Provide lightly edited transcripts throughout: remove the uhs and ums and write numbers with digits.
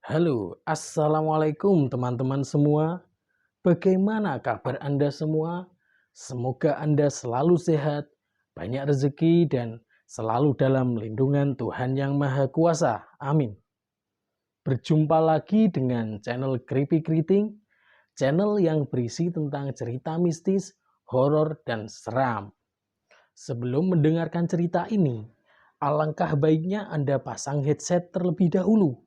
Halo, assalamualaikum teman-teman semua. Bagaimana kabar Anda semua? Semoga Anda selalu sehat, banyak rezeki, dan selalu dalam lindungan Tuhan Yang Maha Kuasa. Amin. Berjumpa lagi dengan channel Creepy Keriting, channel yang berisi tentang cerita mistis, horor, dan seram. Sebelum mendengarkan cerita ini, alangkah baiknya Anda pasang headset terlebih dahulu.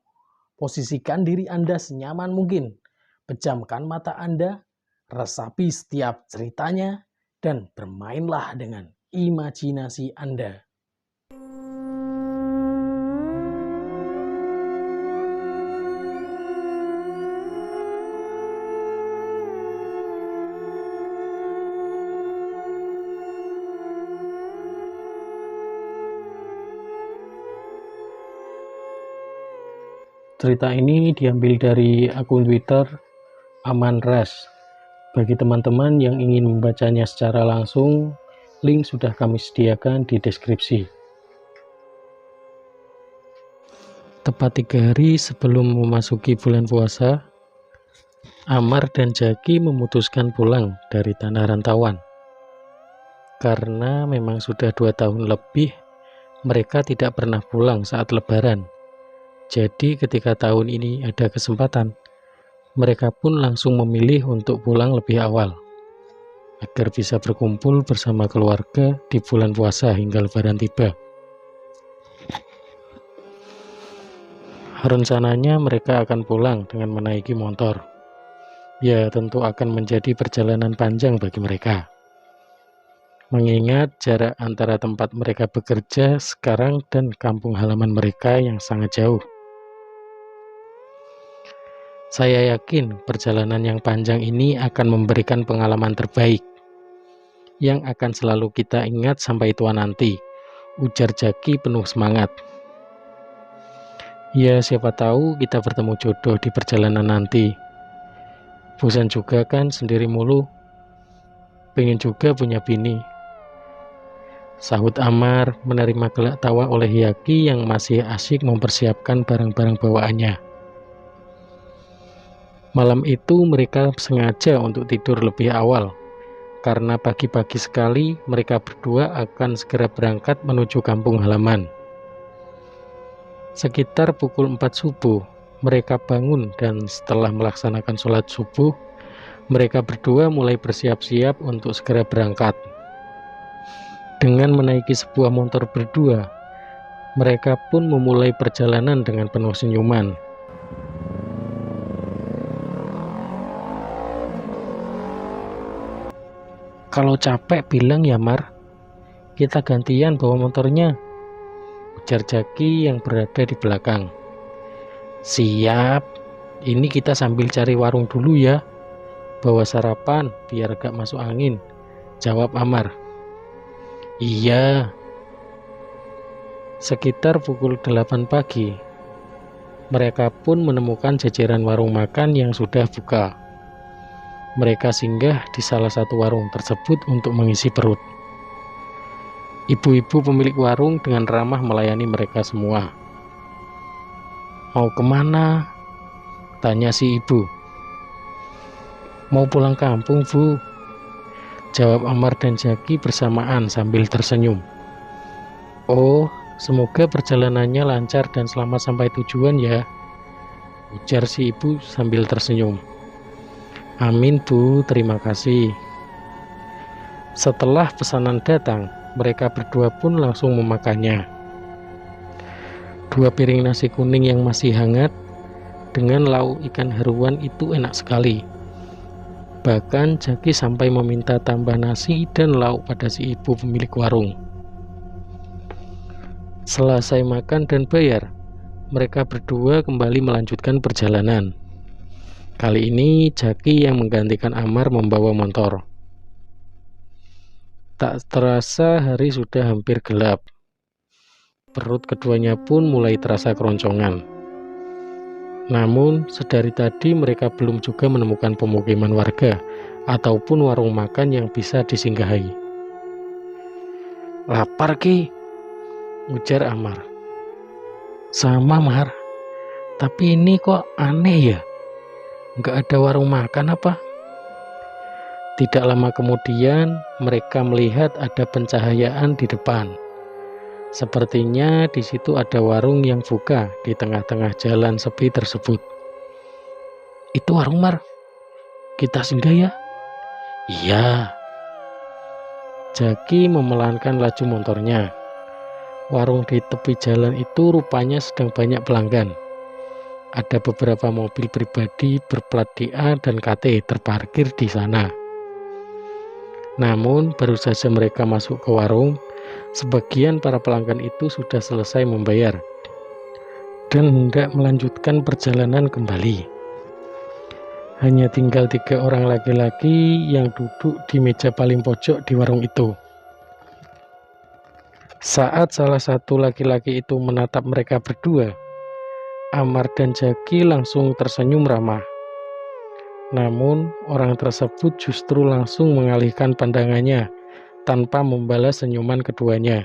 Posisikan diri Anda senyaman mungkin. Pejamkan mata Anda, resapi setiap ceritanya, dan bermainlah dengan imajinasi Anda. Cerita ini diambil dari akun Twitter Aman Ras. Bagi teman-teman yang ingin membacanya secara langsung, link sudah kami sediakan di deskripsi. Tepat 3 hari sebelum memasuki bulan puasa, Amar dan Jaki memutuskan pulang dari tanah rantauan. Karena memang sudah 2 tahun lebih, mereka tidak pernah pulang saat lebaran. Jadi ketika tahun ini ada kesempatan, mereka pun langsung memilih untuk pulang lebih awal, agar bisa berkumpul bersama keluarga di bulan puasa hingga lebaran tiba. Rencananya mereka akan pulang dengan menaiki motor. Ya, tentu akan menjadi perjalanan panjang bagi mereka. Mengingat jarak antara tempat mereka bekerja sekarang dan kampung halaman mereka yang sangat jauh. Saya yakin perjalanan yang panjang ini akan memberikan pengalaman terbaik yang akan selalu kita ingat sampai tua nanti, ujar Jaki penuh semangat. Ya, siapa tahu kita bertemu jodoh di perjalanan nanti. Bosan juga kan sendiri mulu, pengen juga punya bini, sahut Amar menerima gelak tawa oleh Yaki yang masih asyik mempersiapkan barang-barang bawaannya. Malam itu mereka sengaja untuk tidur lebih awal, karena pagi-pagi sekali mereka berdua akan segera berangkat menuju kampung halaman. Sekitar pukul 4 subuh, mereka bangun dan setelah melaksanakan sholat subuh, mereka berdua mulai bersiap-siap untuk segera berangkat. Dengan menaiki sebuah motor berdua, mereka pun memulai perjalanan dengan penuh senyuman. Kalau capek bilang ya Mar, kita gantian bawa motornya, ujar Jaki yang berada di belakang. Siap, ini kita sambil cari warung dulu ya, bawa sarapan biar gak masuk angin, jawab Amar. Iya. Sekitar pukul 8 pagi, mereka pun menemukan jajaran warung makan yang sudah buka. Mereka singgah di salah satu warung tersebut untuk mengisi perut. Ibu-ibu pemilik warung dengan ramah melayani mereka semua. Mau kemana? Tanya si ibu. Mau pulang kampung, Bu, jawab Amar dan Jaki bersamaan sambil tersenyum. Oh, semoga perjalanannya lancar dan selamat sampai tujuan ya, ujar si ibu sambil tersenyum. Amin Bu, terima kasih. Setelah pesanan datang, mereka berdua pun langsung memakannya. 2 piring nasi kuning yang masih hangat dengan lauk ikan haruan itu enak sekali. Bahkan Jaki sampai meminta tambah nasi dan lauk pada si ibu pemilik warung. Selesai makan dan bayar, mereka berdua kembali melanjutkan perjalanan. Kali ini Jaki yang menggantikan Amar membawa motor. Tak terasa hari sudah hampir gelap. Perut keduanya pun mulai terasa keroncongan. Namun sedari tadi mereka belum juga menemukan pemukiman warga ataupun warung makan yang bisa disinggahi. Lapar Ki, ujar Amar. Sama Mar, Tapi ini kok aneh ya, nggak ada warung makan apa? Tidak lama kemudian mereka melihat ada pencahayaan di depan. Sepertinya di situ ada warung yang buka di tengah-tengah jalan sepi tersebut. Itu warung, Mar. Kita singgah ya? Iya. Jaki memelankan laju motornya. Warung di tepi jalan itu rupanya sedang banyak pelanggan. Ada beberapa mobil pribadi berplat DA dan KT terparkir di sana. Namun baru saja mereka masuk ke warung, sebagian para pelanggan itu sudah selesai membayar dan hendak melanjutkan perjalanan kembali. Hanya tinggal 3 orang laki-laki yang duduk di meja paling pojok di warung itu. Saat salah satu laki-laki itu menatap mereka berdua, Amar dan Jaki langsung tersenyum ramah. Namun orang tersebut justru langsung mengalihkan pandangannya tanpa membalas senyuman keduanya.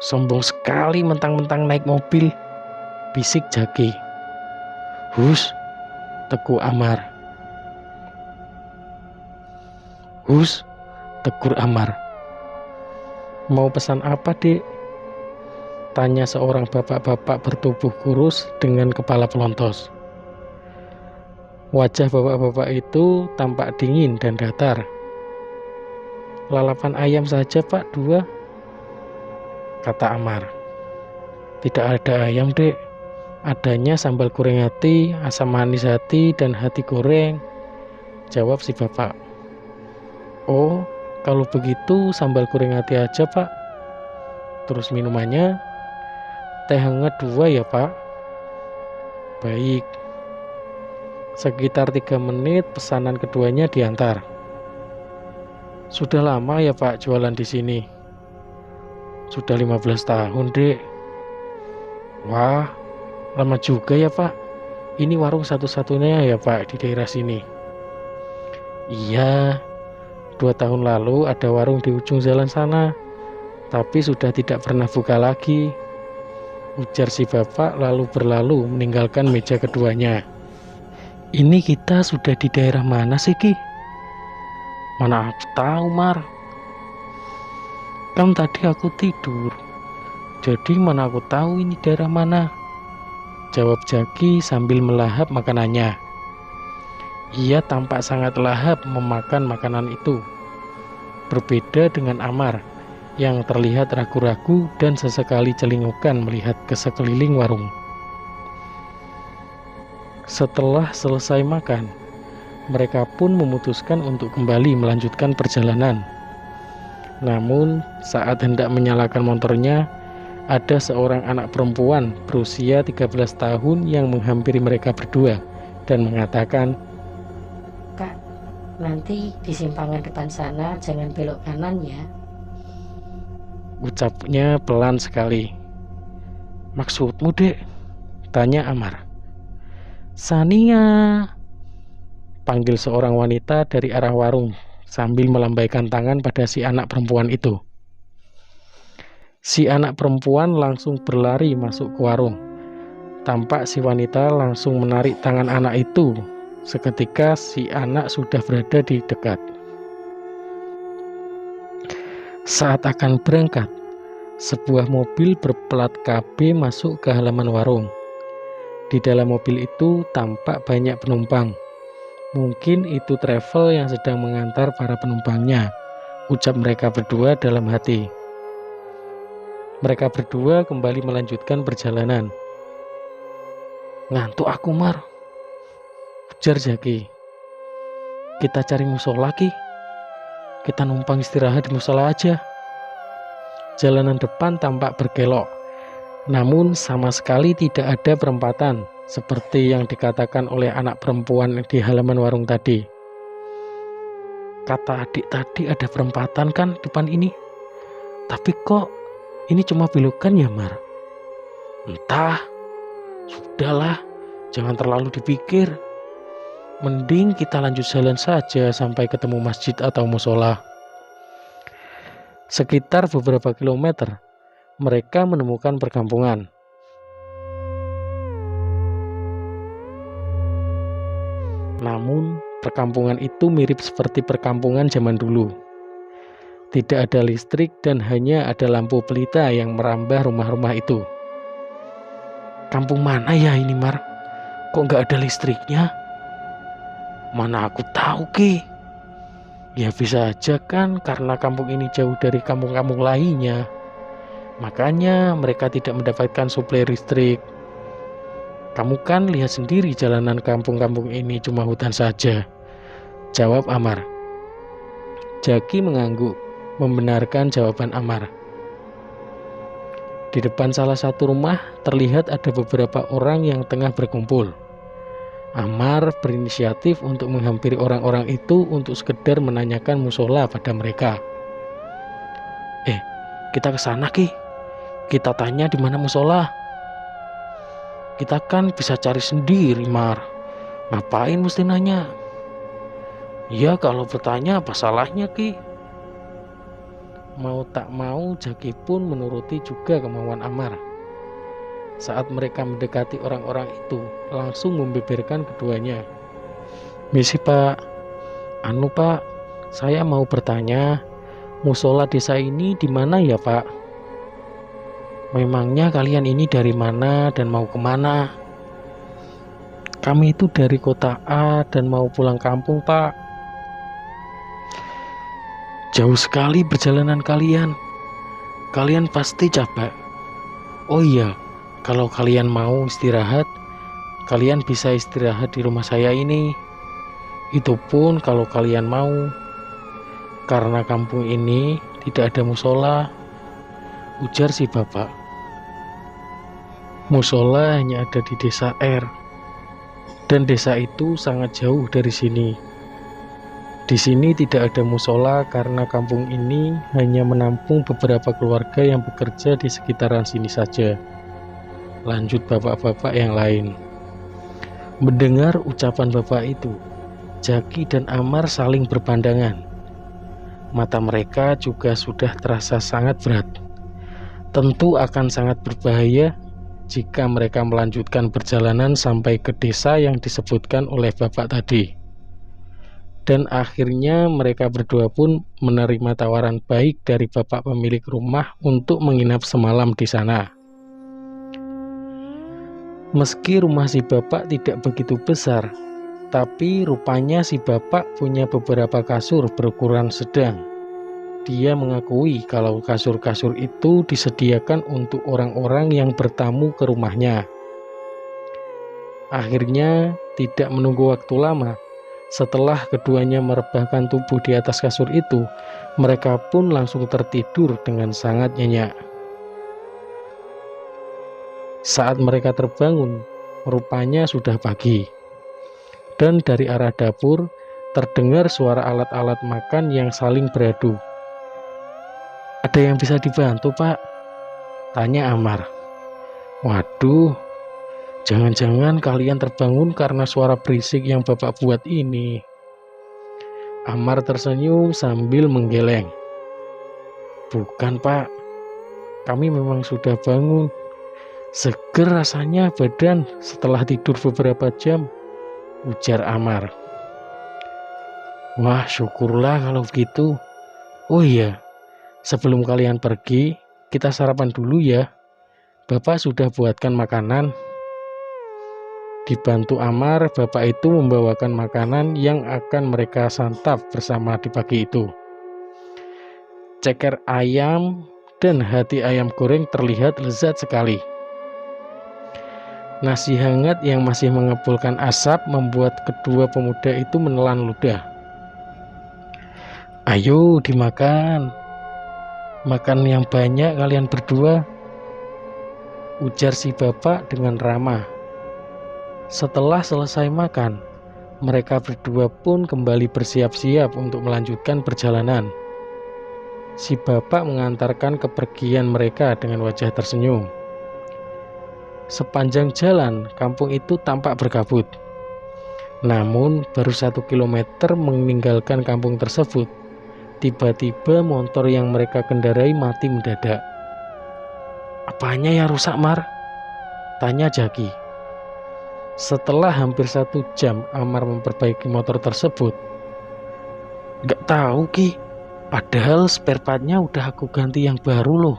Sombong sekali mentang-mentang naik mobil, bisik Jaki. Hus, teguh Amar. Hus, tegur Amar. Mau pesan apa, Dek? Tanya seorang bapak-bapak bertubuh kurus dengan kepala pelontos. Wajah bapak-bapak itu tampak dingin dan datar. Lalapan ayam saja, Pak, 2, kata Amar. Tidak ada ayam, Dek. Adanya sambal goreng hati, asam manis hati, dan hati goreng, jawab si bapak. Oh, kalau begitu sambal goreng hati aja, Pak. Terus minumannya? Teh hangat 2 ya, Pak. Baik. Sekitar 3 menit pesanan keduanya diantar. Sudah lama ya, Pak, jualan di sini? Sudah 15 tahun, Dek. Wah, lama juga ya, Pak. Ini warung satu-satunya ya, Pak, di daerah sini. Iya, 2 tahun lalu ada warung di ujung jalan sana, tapi sudah tidak pernah buka lagi, ujar si bapak lalu berlalu meninggalkan meja keduanya. Ini kita sudah di daerah mana sih, Ki? Mana aku tahu, Mar. Kan tadi aku tidur, jadi mana aku tahu ini daerah mana, jawab Jaki sambil melahap makanannya. Ia tampak sangat lahap memakan makanan itu. Berbeda dengan Amar yang terlihat ragu-ragu dan sesekali celingukan melihat ke sekeliling warung. Setelah selesai makan, mereka pun memutuskan untuk kembali melanjutkan perjalanan. Namun saat hendak menyalakan motornya, ada seorang anak perempuan berusia 13 tahun yang menghampiri mereka berdua dan mengatakan, Kak, nanti di simpangan depan sana jangan belok kanan ya. ucapnya pelan sekali. Maksudmu, Dek? Tanya Amar. Sania, panggil seorang wanita dari arah warung sambil melambaikan tangan pada si anak perempuan itu. Si anak perempuan langsung berlari masuk ke warung. Tampak si wanita langsung menarik tangan anak itu. Seketika si anak sudah berada di dekat. Saat akan berangkat, sebuah mobil berplat KB masuk ke halaman warung. Di dalam mobil itu tampak banyak penumpang. Mungkin itu travel yang sedang mengantar para penumpangnya, ucap mereka berdua dalam hati. Mereka berdua kembali melanjutkan perjalanan. Ngantuk aku, Mar, ujar Jaki. Kita cari musola, Ki. Kita numpang istirahat di musola aja. Jalanan depan tampak berkelok, namun sama sekali tidak ada perempatan seperti yang dikatakan oleh anak perempuan di halaman warung tadi. Kata adik tadi ada perempatan kan depan ini, tapi kok ini cuma belokan ya, Mar? Entah, sudahlah, jangan terlalu dipikir. Mending kita lanjut jalan saja sampai ketemu masjid atau musola. Sekitar beberapa kilometer, mereka menemukan perkampungan. Namun, perkampungan itu mirip seperti perkampungan zaman dulu. Tidak ada listrik dan hanya ada lampu pelita yang merambah rumah-rumah itu. Kampung mana ya ini, Mar? Kok nggak ada listriknya? Mana aku tahu, Ki. Ya bisa aja kan karena kampung ini jauh dari kampung-kampung lainnya. Makanya mereka tidak mendapatkan suplai listrik. Kamu kan lihat sendiri jalanan kampung-kampung ini cuma hutan saja, jawab Amar. Jaki mengangguk, membenarkan jawaban Amar. Di depan salah satu rumah terlihat ada beberapa orang yang tengah berkumpul. Amar berinisiatif untuk menghampiri orang-orang itu untuk sekedar menanyakan musola pada mereka. Kita ke sana, Ki. Kita tanya di mana musola. Kita kan bisa cari sendiri, Mar. Ngapain mesti nanya? Ya kalau bertanya apa salahnya, Ki? Mau tak mau Jaki pun menuruti juga kemauan Amar. Saat mereka mendekati orang-orang itu, langsung membeberkan keduanya. Misi, Pak. Pak, saya mau bertanya, musola desa ini di mana ya, Pak? Memangnya kalian ini dari mana dan mau kemana? Kami itu dari kota A dan mau pulang kampung, Pak. Jauh sekali perjalanan kalian. Kalian pasti capek. Oh iya, kalau kalian mau istirahat, kalian bisa istirahat di rumah saya ini. Itu pun kalau kalian mau. Karena kampung ini tidak ada musola, ujar si bapak. Musola hanya ada di desa R, dan desa itu sangat jauh dari sini. Di sini tidak ada musola karena kampung ini hanya menampung beberapa keluarga yang bekerja di sekitaran sini saja. Lanjut bapak-bapak yang lain. Mendengar ucapan bapak itu, Jaki dan Amar saling berpandangan. Mata mereka juga sudah terasa sangat berat. Tentu akan sangat berbahaya jika mereka melanjutkan perjalanan sampai ke desa yang disebutkan oleh bapak tadi. Dan akhirnya mereka berdua pun menerima tawaran baik dari bapak pemilik rumah untuk menginap semalam di sana. Meski rumah si bapak tidak begitu besar, tapi rupanya si bapak punya beberapa kasur berukuran sedang. Dia mengakui kalau kasur-kasur itu disediakan untuk orang-orang yang bertamu ke rumahnya. Akhirnya, tidak menunggu waktu lama, setelah keduanya merebahkan tubuh di atas kasur itu, mereka pun langsung tertidur dengan sangat nyenyak. Saat mereka terbangun, rupanya sudah pagi. Dan dari arah dapur, terdengar suara alat-alat makan yang saling beradu. Ada yang bisa dibantu, Pak? Tanya Amar. Waduh, jangan-jangan kalian terbangun karena suara berisik yang bapak buat ini. Amar tersenyum sambil menggeleng. Bukan, Pak. Kami memang sudah bangun. Seger rasanya badan setelah tidur beberapa jam, ujar Amar. Wah, syukurlah kalau begitu. Oh iya, sebelum kalian pergi, kita sarapan dulu ya. Bapak sudah buatkan makanan. Dibantu Amar, bapak itu membawakan makanan yang akan mereka santap bersama di pagi itu. Ceker ayam dan hati ayam goreng terlihat lezat sekali. Nasi hangat yang masih mengepulkan asap membuat kedua pemuda itu menelan ludah. Ayo dimakan. Makan yang banyak kalian berdua, ujar si bapak dengan ramah. Setelah selesai makan, mereka berdua pun kembali bersiap-siap untuk melanjutkan perjalanan. Si bapak mengantarkan kepergian mereka dengan wajah tersenyum. Sepanjang jalan, kampung itu tampak berkabut. Namun, baru 1 kilometer meninggalkan kampung tersebut, tiba-tiba motor yang mereka kendarai mati mendadak. Apanya yang rusak, Mar? Tanya Jaki. Setelah hampir 1 jam Amar memperbaiki motor tersebut, gak tahu Ki, padahal spare partnya udah aku ganti yang baru loh.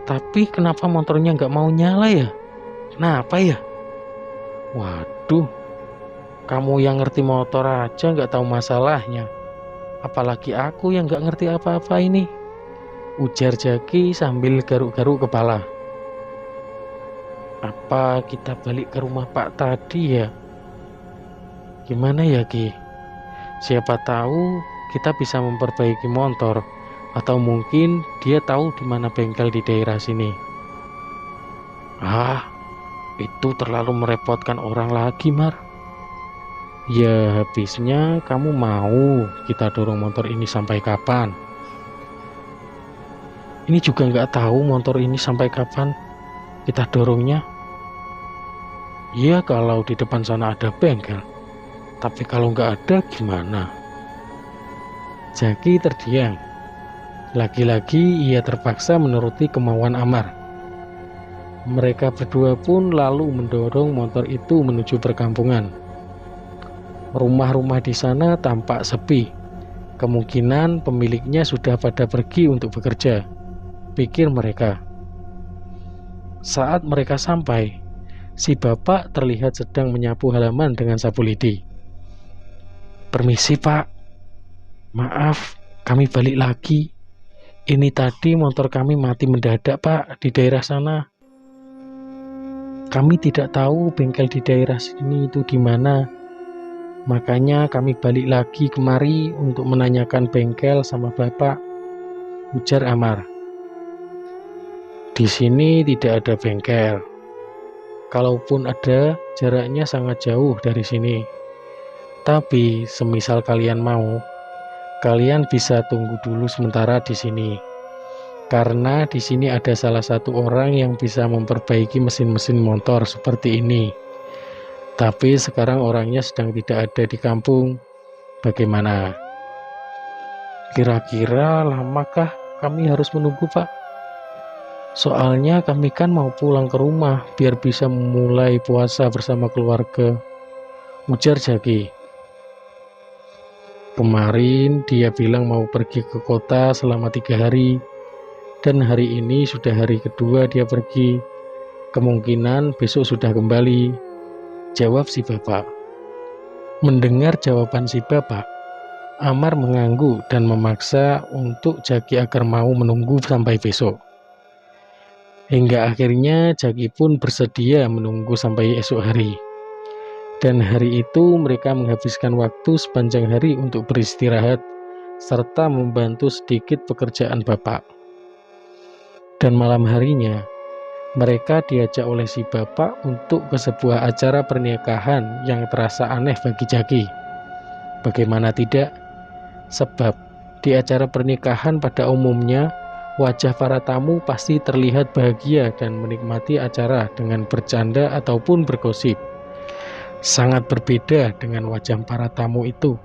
Tapi kenapa motornya gak mau nyala ya? Kenapa ya? Waduh, kamu yang ngerti motor aja gak tahu masalahnya. Apalagi aku yang gak ngerti apa-apa ini, ujar Jaki sambil garuk-garuk kepala. Apa kita balik ke rumah Pak tadi ya? Gimana ya Ki? Siapa tahu kita bisa memperbaiki motor, atau mungkin dia tahu di mana bengkel di daerah sini. Ah, itu terlalu merepotkan orang lagi, Mar. Ya habisnya kamu mau kita dorong motor ini sampai kapan? Ini juga nggak tahu motor ini sampai kapan kita dorongnya. Ya kalau di depan sana ada bengkel, tapi kalau nggak ada gimana? Jaki terdiam. Lagi-lagi ia terpaksa menuruti kemauan Amar. Mereka berdua pun lalu mendorong motor itu menuju perkampungan. Rumah-rumah di sana tampak sepi. Kemungkinan pemiliknya sudah pada pergi untuk bekerja, pikir mereka. Saat mereka sampai, si bapak terlihat sedang menyapu halaman dengan sapu lidi. Permisi Pak, maaf kami balik lagi. Ini tadi motor kami mati mendadak Pak di daerah sana. Kami tidak tahu bengkel di daerah sini itu di mana. Makanya kami balik lagi kemari untuk menanyakan bengkel sama Bapak, ujar Amar. Di sini tidak ada bengkel. Kalaupun ada, jaraknya sangat jauh dari sini. Tapi semisal kalian mau, kalian bisa tunggu dulu sementara di sini. Karena di sini ada salah satu orang yang bisa memperbaiki mesin-mesin motor seperti ini. Tapi sekarang orangnya sedang tidak ada di kampung. Bagaimana? Kira-kira lamakah kami harus menunggu, Pak? Soalnya kami kan mau pulang ke rumah biar bisa memulai puasa bersama keluarga, ujar Jaki. Kemarin dia bilang mau pergi ke kota selama 3 hari. Dan hari ini sudah hari kedua dia pergi. Kemungkinan besok sudah kembali, jawab si bapak. Mendengar jawaban si bapak, Amar mengangguk dan memaksa untuk Jaki agar mau menunggu sampai besok. Hingga akhirnya Jaki pun bersedia menunggu sampai esok hari. Dan hari itu mereka menghabiskan waktu sepanjang hari untuk beristirahat serta membantu sedikit pekerjaan bapak. Dan malam harinya, mereka diajak oleh si bapak untuk ke sebuah acara pernikahan yang terasa aneh bagi Jaki. Bagaimana tidak? Sebab di acara pernikahan pada umumnya, wajah para tamu pasti terlihat bahagia dan menikmati acara dengan bercanda ataupun bergosip. Sangat berbeda dengan wajah para tamu itu,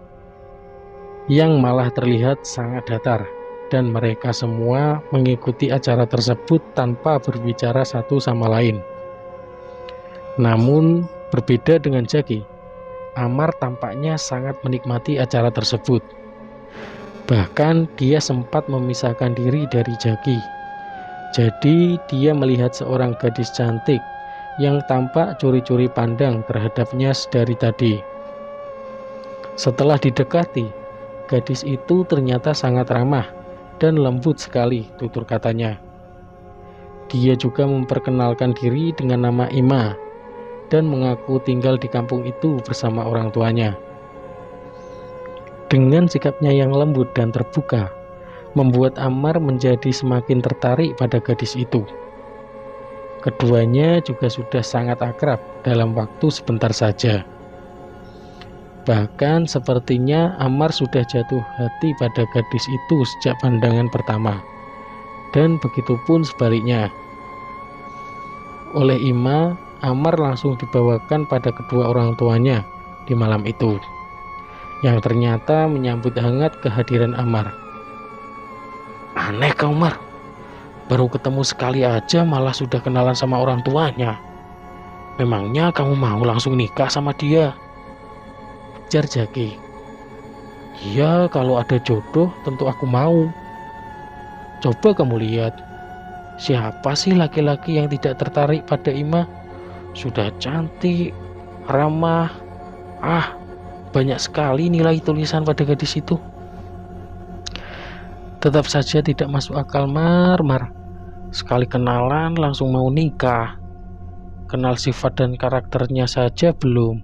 yang malah terlihat sangat datar. Dan mereka semua mengikuti acara tersebut tanpa berbicara satu sama lain. Namun berbeda dengan Jaki, Amar tampaknya sangat menikmati acara tersebut. Bahkan dia sempat memisahkan diri dari Jaki. Jadi dia melihat seorang gadis cantik yang tampak curi-curi pandang terhadapnya dari tadi. Setelah didekati, gadis itu ternyata sangat ramah dan lembut sekali tutur katanya. Dia juga memperkenalkan diri dengan nama Ima dan mengaku tinggal di kampung itu bersama orang tuanya. Dengan sikapnya yang lembut dan terbuka, membuat Amar menjadi semakin tertarik pada gadis itu. Keduanya juga sudah sangat akrab dalam waktu sebentar saja. Bahkan sepertinya Amar sudah jatuh hati pada gadis itu sejak pandangan pertama. Dan begitu pun sebaliknya. Oleh Ima, Amar langsung dibawakan pada kedua orang tuanya di malam itu, yang ternyata menyambut hangat kehadiran Amar. Aneh kau Mar, baru ketemu sekali aja malah sudah kenalan sama orang tuanya. Memangnya kamu mau langsung nikah sama dia? Ujar Jaki. Iya, kalau ada jodoh tentu aku mau. Coba kamu lihat, siapa sih laki-laki yang tidak tertarik pada Ima? Sudah cantik, ramah. Banyak sekali nilai tulisan pada gadis itu. Tetap saja tidak masuk akal Mar. Sekali kenalan langsung mau nikah. Kenal sifat dan karakternya saja belum.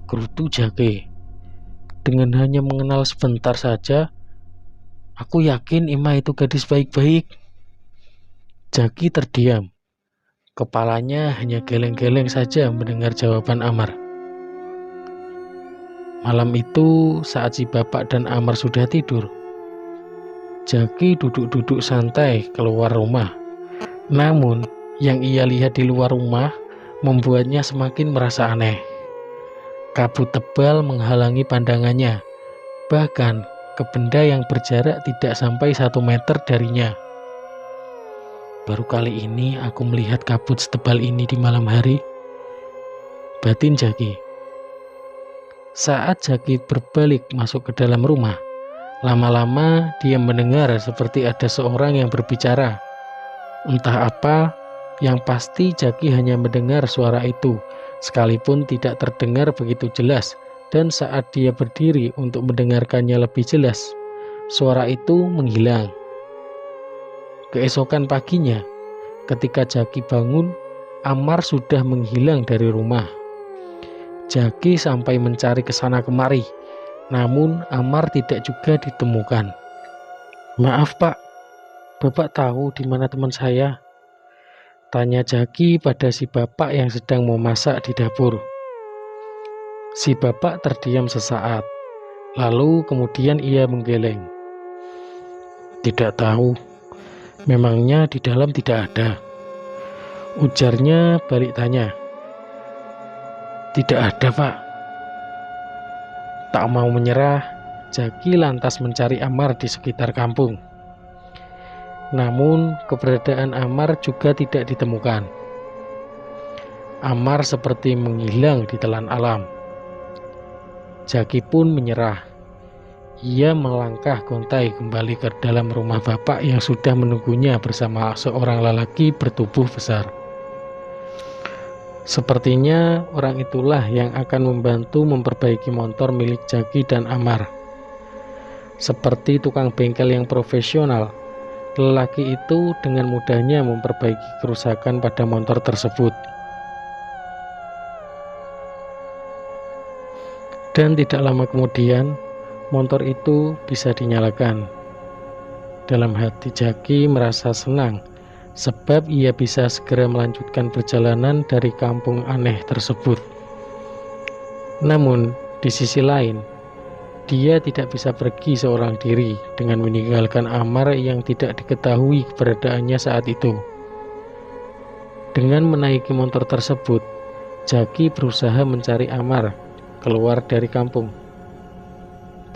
Gerutu Jaki. Dengan hanya mengenal sebentar saja, aku yakin Ima itu gadis baik-baik. Jaki terdiam. Kepalanya hanya geleng-geleng saja mendengar jawaban Amar. Malam itu saat si bapak dan Amar sudah tidur, Jaki duduk-duduk santai keluar rumah. Namun yang ia lihat di luar rumah membuatnya semakin merasa aneh. Kabut tebal menghalangi pandangannya, bahkan ke benda yang berjarak tidak sampai 1 meter darinya. Baru kali ini aku melihat kabut setebal ini di malam hari, batin Jaki. Saat Jaki berbalik masuk ke dalam rumah, lama-lama dia mendengar seperti ada seorang yang berbicara. Entah apa, yang pasti Jaki hanya mendengar suara itu, sekalipun tidak terdengar begitu jelas. Dan saat dia berdiri untuk mendengarkannya lebih jelas, suara itu menghilang. Keesokan paginya, ketika Jaki bangun, Amar sudah menghilang dari rumah. Jaki sampai mencari ke sana kemari, namun Amar tidak juga ditemukan. Maaf Pak, Bapak tahu di mana teman saya? Tanya Jaki pada si bapak yang sedang memasak di dapur. Si bapak terdiam sesaat, lalu kemudian ia menggeleng. Tidak tahu, memangnya di dalam tidak ada? Ujarnya balik tanya. Tidak ada Pak. Tak mau menyerah, Jaki lantas mencari Amar di sekitar kampung. Namun keberadaan Amar juga tidak ditemukan. Amar seperti menghilang di telan alam. Jaki pun menyerah. Ia melangkah gontai kembali ke dalam rumah bapak yang sudah menunggunya bersama seorang lelaki bertubuh besar. Sepertinya orang itulah yang akan membantu memperbaiki motor milik Jaki dan Amar. Seperti tukang bengkel yang profesional, lelaki itu dengan mudahnya memperbaiki kerusakan pada motor tersebut. Dan tidak lama kemudian, motor itu bisa dinyalakan. Dalam hati Jaki merasa senang, sebab ia bisa segera melanjutkan perjalanan dari kampung aneh tersebut. Namun, di sisi lain, dia tidak bisa pergi seorang diri dengan meninggalkan Amar yang tidak diketahui keberadaannya saat itu. Dengan menaiki motor tersebut, Jaki berusaha mencari Amar keluar dari kampung.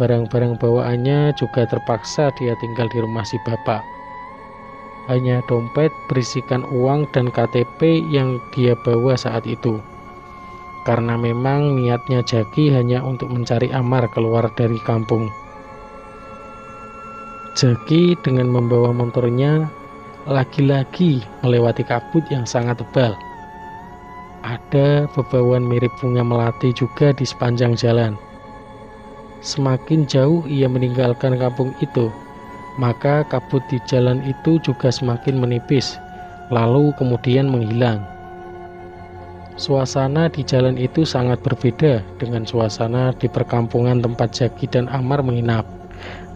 Barang-barang bawaannya juga terpaksa dia tinggal di rumah si bapak. Hanya dompet berisikan uang dan KTP yang dia bawa saat itu. Karena memang niatnya Jaki hanya untuk mencari Amar keluar dari kampung. Jaki dengan membawa motornya lagi-lagi melewati kabut yang sangat tebal. Ada bebauan mirip bunga melati juga di sepanjang jalan. Semakin jauh ia meninggalkan kampung itu, maka kabut di jalan itu juga semakin menipis, lalu kemudian menghilang. Suasana di jalan itu sangat berbeda dengan suasana di perkampungan tempat Jaki dan Amar menginap.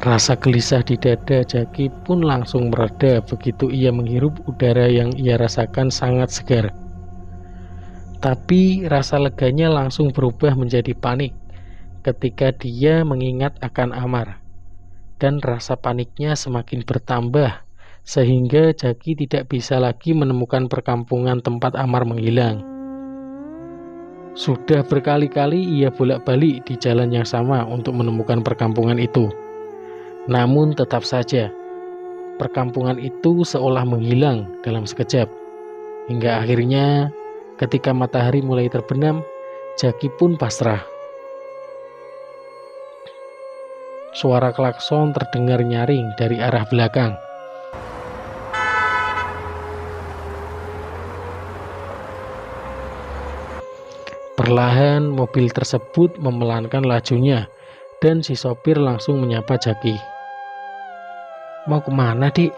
Rasa gelisah di dada Jaki pun langsung mereda begitu ia menghirup udara yang ia rasakan sangat segar. Tapi rasa leganya langsung berubah menjadi panik ketika dia mengingat akan Amar. Dan rasa paniknya semakin bertambah, sehingga Jaki tidak bisa lagi menemukan perkampungan tempat Amar menghilang. Sudah berkali-kali ia bolak-balik di jalan yang sama untuk menemukan perkampungan itu. Namun tetap saja, perkampungan itu seolah menghilang dalam sekejap. Hingga akhirnya Ketika matahari mulai terbenam, Jaki pun pasrah. Suara klakson terdengar nyaring dari arah belakang. Perlahan mobil tersebut memelankan lajunya dan si sopir langsung menyapa Jaki. "Mau kemana, Dik?"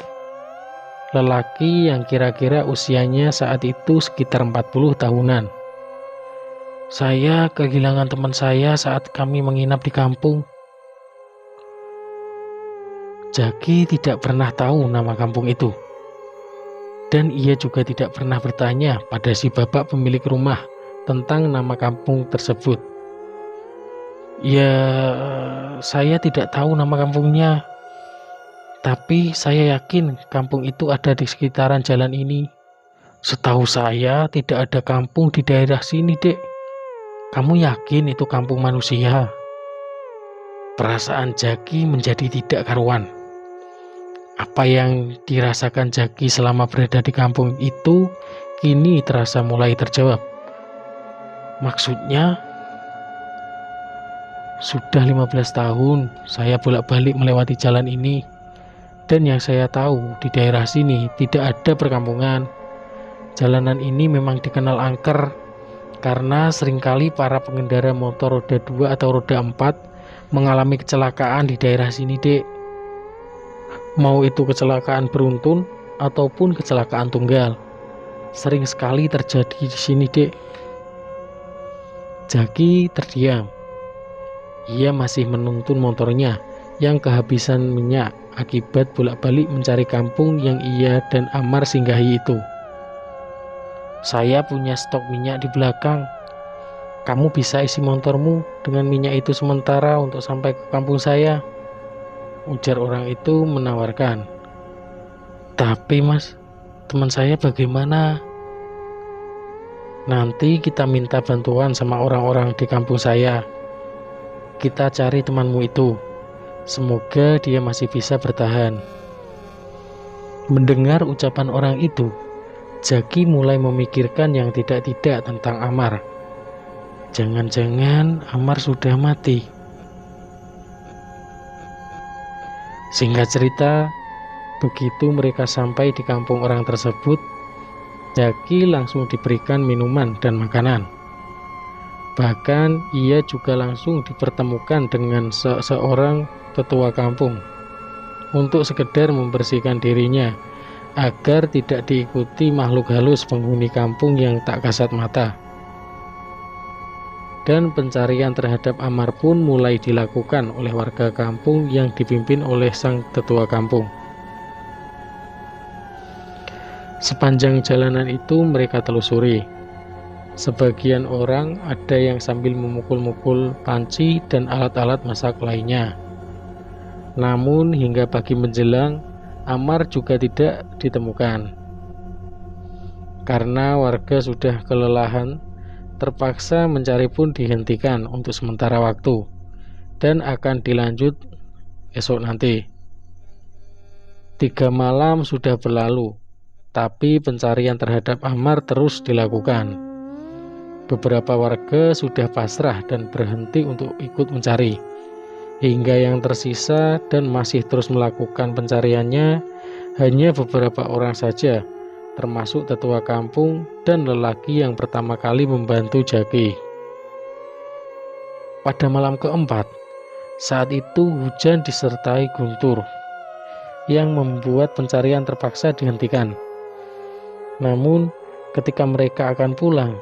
Lelaki yang kira-kira usianya saat itu sekitar 40 tahunan. "Saya kehilangan teman saya saat kami menginap di kampung." Jaki tidak pernah tahu nama kampung itu. Dan ia juga tidak pernah bertanya pada si bapak pemilik rumah tentang nama kampung tersebut. "Ya, saya tidak tahu nama kampungnya. Tapi saya yakin kampung itu ada di sekitaran jalan ini. Setahu saya tidak ada kampung di daerah sini, Dek. Kamu yakin itu kampung manusia?" Perasaan Jaki menjadi tidak karuan. Apa yang dirasakan Jaki selama berada di kampung itu kini terasa mulai terjawab. "Maksudnya, sudah 15 tahun saya bolak-balik melewati jalan ini. Dan yang saya tahu di daerah sini tidak ada perkampungan. Jalanan ini memang dikenal angker karena seringkali para pengendara motor roda 2 atau roda 4 mengalami kecelakaan di daerah sini, Dek. Mau itu kecelakaan beruntun ataupun kecelakaan tunggal. Sering sekali terjadi di sini, Dek." Jaki terdiam. Ia masih menuntun motornya yang kehabisan minyak akibat bolak-balik mencari kampung yang ia dan Amar singgahi itu. "Saya punya stok minyak di belakang. Kamu bisa isi motormu dengan minyak itu sementara untuk sampai ke kampung saya," ujar orang itu menawarkan. "Tapi Mas, teman saya bagaimana?" "Nanti kita minta bantuan sama orang-orang di kampung saya. Kita cari temanmu itu. Semoga dia masih bisa bertahan." Mendengar ucapan orang itu, Jaki mulai memikirkan yang tidak-tidak tentang Amar. Jangan-jangan Amar sudah mati. Singkat cerita, begitu mereka sampai di kampung orang tersebut, Jaki langsung diberikan minuman dan makanan. Bahkan ia juga langsung dipertemukan dengan seorang tetua kampung untuk sekedar membersihkan dirinya agar tidak diikuti makhluk halus penghuni kampung yang tak kasat mata. Dan pencarian terhadap Amar pun mulai dilakukan oleh warga kampung yang dipimpin oleh sang tetua kampung. Sepanjang jalanan itu mereka telusuri. Sebagian orang ada yang sambil memukul-mukul panci dan alat-alat masak lainnya. Namun hingga pagi menjelang, Amar juga tidak ditemukan. Karena warga sudah kelelahan, terpaksa mencari pun dihentikan untuk sementara waktu dan akan dilanjut esok nanti. 3 malam sudah berlalu, tapi pencarian terhadap Amar terus dilakukan. Beberapa warga sudah pasrah dan berhenti untuk ikut mencari, hingga yang tersisa dan masih terus melakukan pencariannya hanya beberapa orang saja, termasuk tetua kampung dan lelaki yang pertama kali membantu Jaki. Pada malam keempat, saat itu hujan disertai guntur yang membuat pencarian terpaksa dihentikan. Namun ketika mereka akan pulang,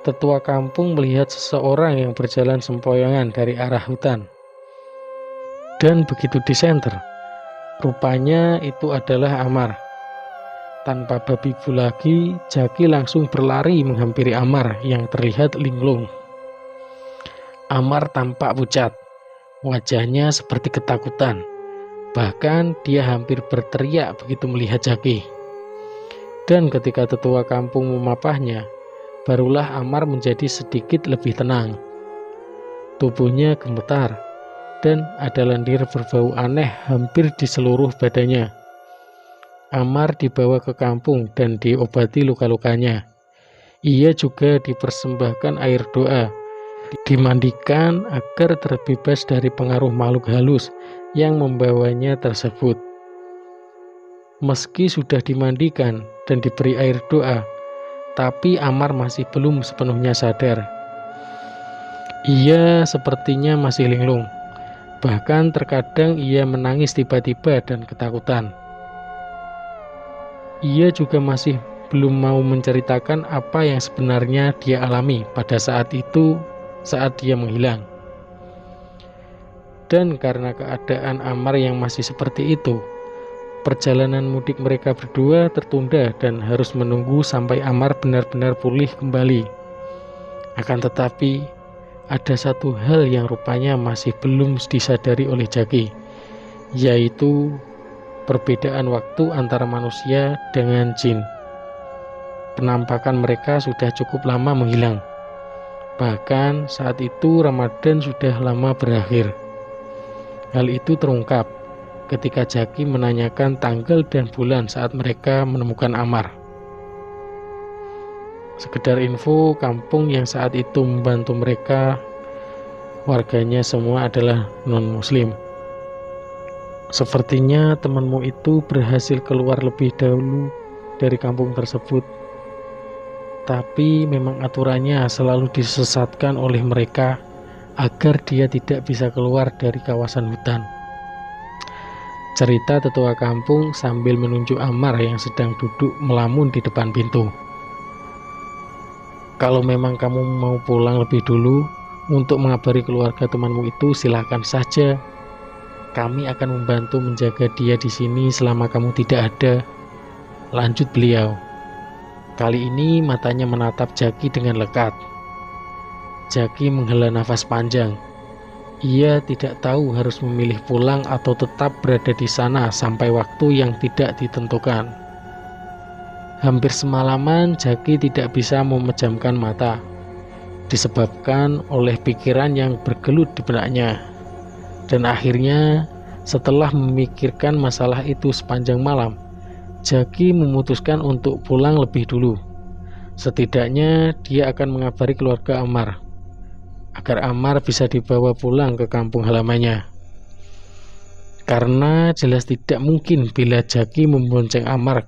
tetua kampung melihat seseorang yang berjalan sempoyongan dari arah hutan. Dan begitu disenter, rupanya itu adalah Amar. Tanpa babi bu lagi, Jaki langsung berlari menghampiri Amar yang terlihat linglung. Amar tampak pucat, wajahnya seperti ketakutan. Bahkan dia hampir berteriak begitu melihat Jaki. Dan ketika tetua kampung memapahnya, barulah Amar menjadi sedikit lebih tenang. Tubuhnya gemetar dan ada lendir berbau aneh hampir di seluruh badannya. Amar dibawa ke kampung dan diobati luka-lukanya. Ia juga dipersembahkan air doa, dimandikan agar terbebas dari pengaruh makhluk halus yang membawanya tersebut. Meski sudah dimandikan dan diberi air doa, tapi Ammar masih belum sepenuhnya sadar. Ia sepertinya masih linglung. Bahkan terkadang ia menangis tiba-tiba dan ketakutan. Ia juga masih belum mau menceritakan apa yang sebenarnya dia alami pada saat itu, saat dia menghilang. Dan karena keadaan Ammar yang masih seperti itu, perjalanan mudik mereka berdua tertunda dan harus menunggu sampai Ammar benar-benar pulih kembali. Akan tetapi, ada satu hal yang rupanya masih belum disadari oleh Jaki, yaitu perbedaan waktu antara manusia dengan jin. Penampakan mereka sudah cukup lama menghilang. Bahkan saat itu Ramadan sudah lama berakhir. Hal itu terungkap ketika Jaki menanyakan tanggal dan bulan saat mereka menemukan Ammar. Sekedar info, kampung yang saat itu membantu mereka, warganya semua adalah non-muslim. Sepertinya temanmu itu berhasil keluar lebih dahulu dari kampung tersebut. Tapi memang aturannya selalu disesatkan oleh mereka agar dia tidak bisa keluar dari kawasan hutan. Cerita tetua kampung sambil menunjuk Ammar yang sedang duduk melamun di depan pintu. Kalau memang kamu mau pulang lebih dulu untuk mengabari keluarga temanmu itu, silakan saja. Kami akan membantu menjaga dia di sini selama kamu tidak ada, lanjut beliau. Kali ini matanya menatap Jaki dengan lekat. Jaki menghela nafas panjang. Ia tidak tahu harus memilih pulang atau tetap berada di sana sampai waktu yang tidak ditentukan. Hampir semalaman Jaki tidak bisa memejamkan mata, disebabkan oleh pikiran yang bergelut di benaknya. Dan akhirnya, setelah memikirkan masalah itu sepanjang malam, Jaki memutuskan untuk pulang lebih dulu. Setidaknya dia akan mengabari keluarga Ammar, agar Ammar bisa dibawa pulang ke kampung halamannya. Karena jelas tidak mungkin bila Jaki membonceng Ammar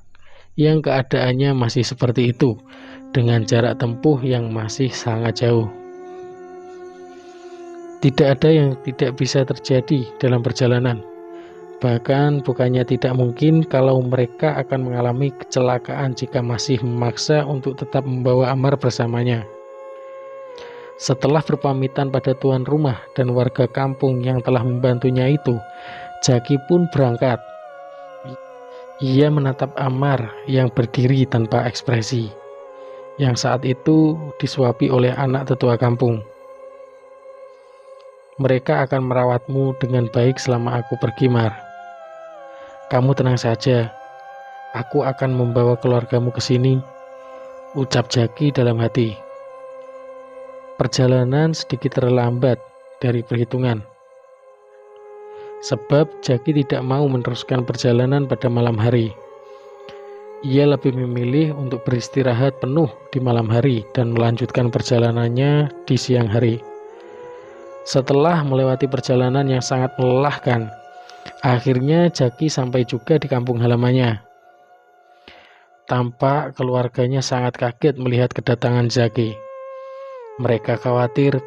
yang keadaannya masih seperti itu, dengan jarak tempuh yang masih sangat jauh. Tidak ada yang tidak bisa terjadi dalam perjalanan. Bahkan bukannya tidak mungkin kalau mereka akan mengalami kecelakaan jika masih memaksa untuk tetap membawa Ammar bersamanya. Setelah berpamitan pada tuan rumah dan warga kampung yang telah membantunya itu, Jaki pun berangkat. Ia menatap Ammar yang berdiri tanpa ekspresi, yang saat itu disuapi oleh anak tetua kampung. Mereka akan merawatmu dengan baik selama aku pergi, Mar. Kamu tenang saja, aku akan membawa keluargamu ke sini, ucap Jaki dalam hati. Perjalanan sedikit terlambat dari perhitungan, sebab Jaki tidak mau meneruskan perjalanan pada malam hari. Ia lebih memilih untuk beristirahat penuh di malam hari dan melanjutkan perjalanannya di siang hari. Setelah melewati perjalanan yang sangat melelahkan, akhirnya Jaki sampai juga di kampung halamannya. Tampak keluarganya sangat kaget melihat kedatangan Jaki. Mereka khawatir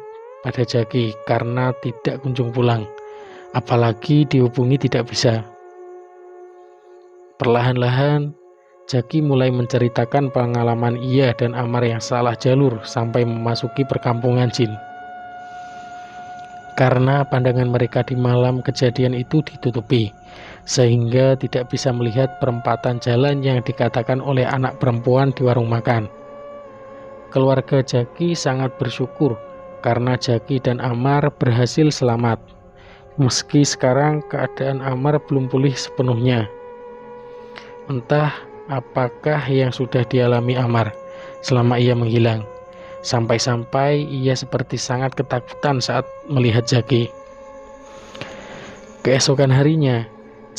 pada Jaki karena tidak kunjung pulang, apalagi dihubungi tidak bisa. Perlahan-lahan, Jaki mulai menceritakan pengalaman ia dan Ammar yang salah jalur sampai memasuki perkampungan jin. Karena pandangan mereka di malam kejadian itu ditutupi, sehingga tidak bisa melihat perempatan jalan yang dikatakan oleh anak perempuan di warung makan. Keluarga Jaki sangat bersyukur karena Jaki dan Ammar berhasil selamat. Meski sekarang keadaan Ammar belum pulih sepenuhnya. Entah apakah yang sudah dialami Ammar selama ia menghilang. Sampai-sampai ia seperti sangat ketakutan saat melihat Jaki. Keesokan harinya,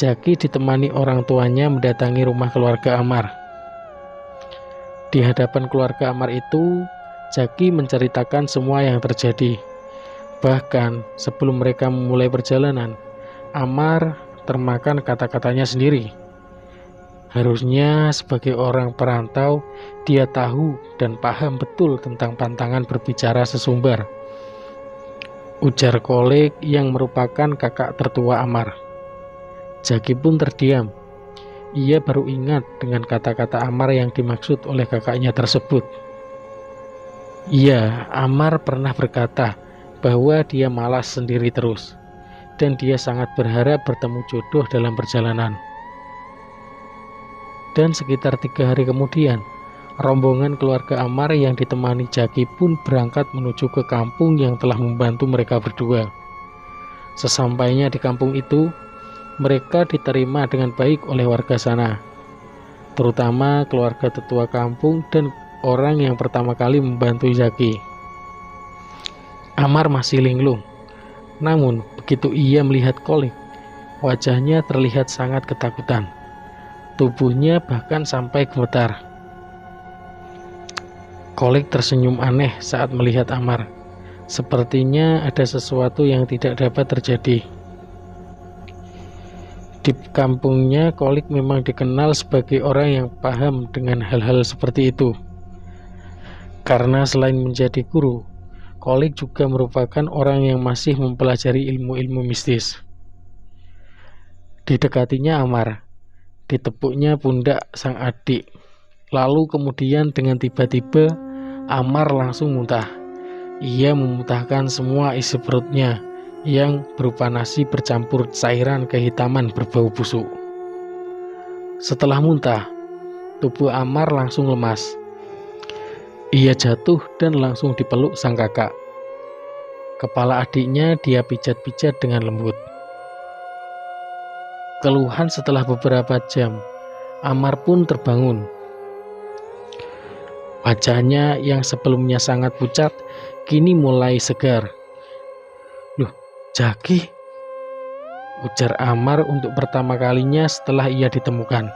Jaki ditemani orang tuanya mendatangi rumah keluarga Ammar. Di hadapan keluarga Amar itu, Jaki menceritakan semua yang terjadi. Bahkan sebelum mereka memulai perjalanan, Amar termakan kata-katanya sendiri. Harusnya sebagai orang perantau, dia tahu dan paham betul tentang pantangan berbicara sesumbar, ujar Kolik yang merupakan kakak tertua Amar. Jaki pun terdiam. Ia baru ingat dengan kata-kata Amar yang dimaksud oleh kakaknya tersebut. Iya, Amar pernah berkata bahwa dia malas sendiri terus, dan dia sangat berharap bertemu jodoh dalam perjalanan. Dan sekitar 3 hari kemudian, rombongan keluarga Amar yang ditemani Jaki pun berangkat menuju ke kampung yang telah membantu mereka berdua. Sesampainya di kampung itu, mereka diterima dengan baik oleh warga sana, terutama keluarga tetua kampung dan orang yang pertama kali membantu Jaki. Amar masih linglung, namun begitu ia melihat Kolik, wajahnya terlihat sangat ketakutan. Tubuhnya bahkan sampai gemetar. Kolik tersenyum aneh saat melihat Amar. Sepertinya ada sesuatu yang tidak dapat terjadi. Di kampungnya, Kolik memang dikenal sebagai orang yang paham dengan hal-hal seperti itu. Karena selain menjadi guru, Kolik juga merupakan orang yang masih mempelajari ilmu-ilmu mistis. Didekatinya Amar, ditepuknya pundak sang adik. Lalu kemudian dengan tiba-tiba Amar langsung muntah. Ia memuntahkan semua isi perutnya yang berupa nasi bercampur cairan kehitaman berbau busuk. Setelah muntah, tubuh Amar langsung lemas. Ia jatuh dan langsung dipeluk sang kakak. Kepala adiknya dia pijat-pijat dengan lembut. Keluhan setelah beberapa jam, Amar pun terbangun. Wajahnya yang sebelumnya sangat pucat, kini mulai segar. "Loh, Jaki?" ujar Amar untuk pertama kalinya setelah ia ditemukan.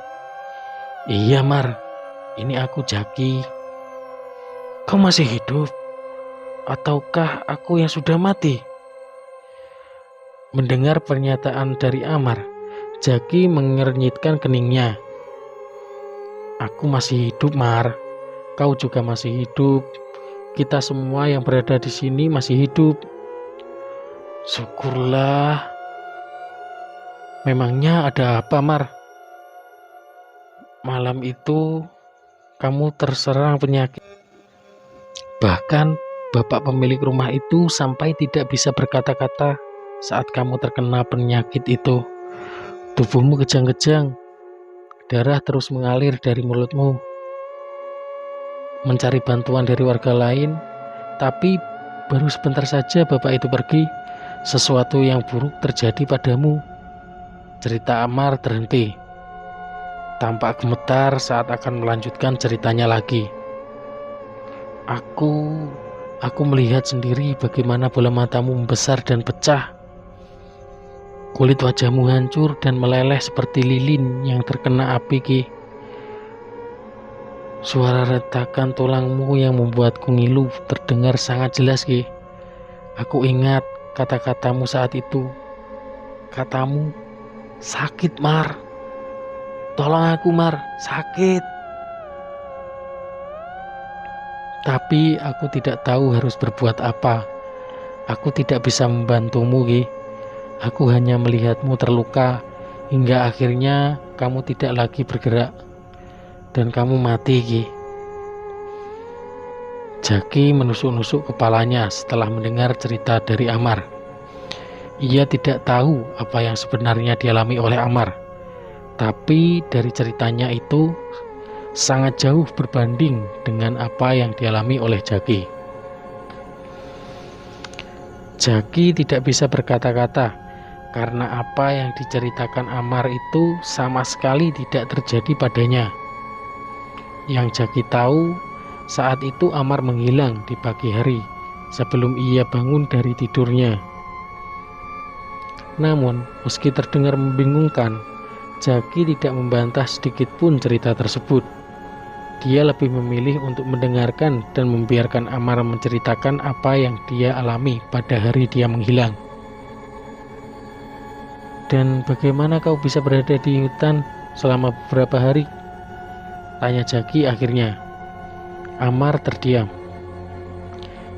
"Iya Mar, ini aku Jaki. Kau masih hidup? Ataukah aku yang sudah mati?" Mendengar pernyataan dari Amar, Jaki mengernyitkan keningnya. "Aku masih hidup Mar, kau juga masih hidup. Kita semua yang berada di sini masih hidup." "Syukurlah. Memangnya ada apa Mar? Malam itu kamu terserang penyakit. Bahkan bapak pemilik rumah itu sampai tidak bisa berkata-kata saat kamu terkena penyakit itu. Tubuhmu kejang-kejang, darah terus mengalir dari mulutmu. Mencari bantuan dari warga lain, tapi baru sebentar saja bapak itu pergi, sesuatu yang buruk terjadi padamu." Cerita Amar terhenti. Tampak gemetar saat akan melanjutkan ceritanya lagi. Aku melihat sendiri bagaimana bola matamu membesar dan pecah. Kulit wajahmu hancur dan meleleh seperti lilin yang terkena api, Ki. Suara retakan tulangmu yang membuatku ngilu terdengar sangat jelas, Ki. Aku ingat kata-katamu saat itu. Katamu, "Sakit, Mar. Tolong aku, Mar. Sakit." Tapi aku tidak tahu harus berbuat apa. Aku tidak bisa membantumu, Ki. Aku hanya melihatmu terluka hingga akhirnya kamu tidak lagi bergerak dan kamu mati, Ki. Jaki menusuk-nusuk kepalanya setelah mendengar cerita dari Amar. Ia tidak tahu apa yang sebenarnya dialami oleh Amar, tapi dari ceritanya itu sangat jauh berbanding dengan apa yang dialami oleh Jaki. Jaki tidak bisa berkata-kata karena apa yang diceritakan Amar itu sama sekali tidak terjadi padanya. Yang Jaki tahu, saat itu Amar menghilang di pagi hari sebelum ia bangun dari tidurnya. Namun, meski terdengar membingungkan, Jaki tidak membantah sedikit pun cerita tersebut. Dia lebih memilih untuk mendengarkan dan membiarkan Amar menceritakan apa yang dia alami pada hari dia menghilang. Dan bagaimana kau bisa berada di hutan selama beberapa hari? Tanya Jaki akhirnya. Amar terdiam.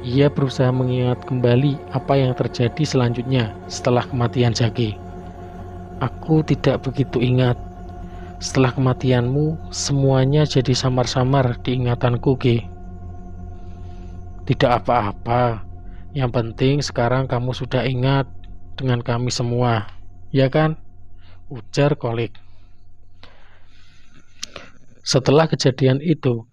Ia berusaha mengingat kembali apa yang terjadi selanjutnya setelah kematian Jaki. Aku tidak begitu ingat. Setelah kematianmu, semuanya jadi samar-samar di ingatanku, Ge. Tidak apa-apa. Yang penting sekarang kamu sudah ingat dengan kami semua, ya kan? Ujar Kolik. Setelah kejadian itu,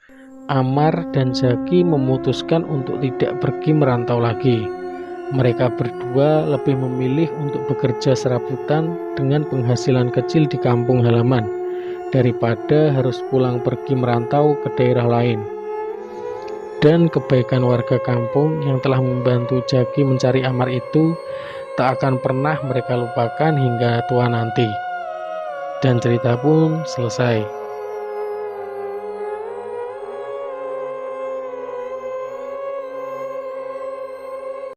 Amar dan Jaki memutuskan untuk tidak pergi merantau lagi. Mereka berdua lebih memilih untuk bekerja serabutan dengan penghasilan kecil di kampung halaman daripada harus pulang pergi merantau ke daerah lain. Dan kebaikan warga kampung yang telah membantu Jaki mencari Amar itu tak akan pernah mereka lupakan hingga tua nanti. Dan cerita pun selesai.